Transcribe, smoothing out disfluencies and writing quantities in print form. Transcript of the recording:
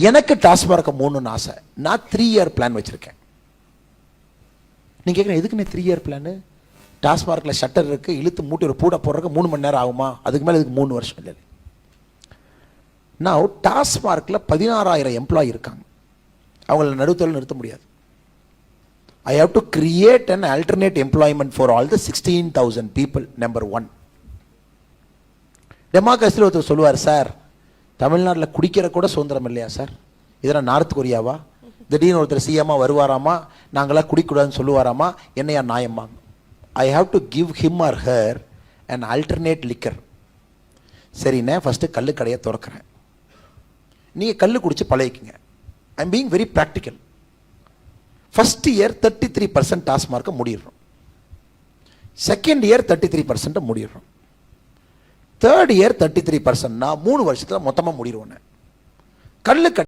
எனக்கு டாஸ்மார்க்கை மூடணும்னு ஆசை. நான் 3 இயர் பிளான் வச்சிருக்கேன். நீங்க கேட்குறேன் எதுக்குன்னு 3 இயர் பிளான்? டாஸ்மார்க்கில் ஷட்டர் இருக்கு, இழுத்து மூட்டி ஒரு பூட போடுறதுக்கு 3 மணி நேரம் ஆகுமா? அதுக்கு மேலே இதுக்கு 3 வருஷம் இல்லை. நான் டாஸ்மார்க்கில் 16,000 எம்ப்ளாயி இருக்காங்க. அவங்கள நடுத்தல் நிறுத்த முடியாது. I have to create an alternate employment for all the 16,000 people. Number 1. டெமோக்ரஸியில் ஒருத்தர் சொல்லுவார், சார் தமிழ்நாட்டில் குடிக்கிற கூட சுதந்திரம் இல்லையா சார்? இதெல்லாம் நார்த் கொரியாவா? திடீர்னு ஒருத்தர் சிஎம்மா வருவாராமா, நாங்களாம் குடிக்கூடாதுன்னு சொல்லுவாராமா, என்னையா நியாயமா? I have to give him or her and alternate liquor. சரிண்ணே, ஃபஸ்ட்டு கல் கடையை திறக்கிறேன், நீங்கள் கல் குடிச்சு பழகிக்குங்க. I am being very practical. First year 33% டாஸ்மார்க்கை மூடிடுறோம். செகண்ட் இயர் 33% மூடிடுறோம். Third year 33%. 3 வருஷத்தில் மொத்தமாக மூடிடுவோம். கல்லு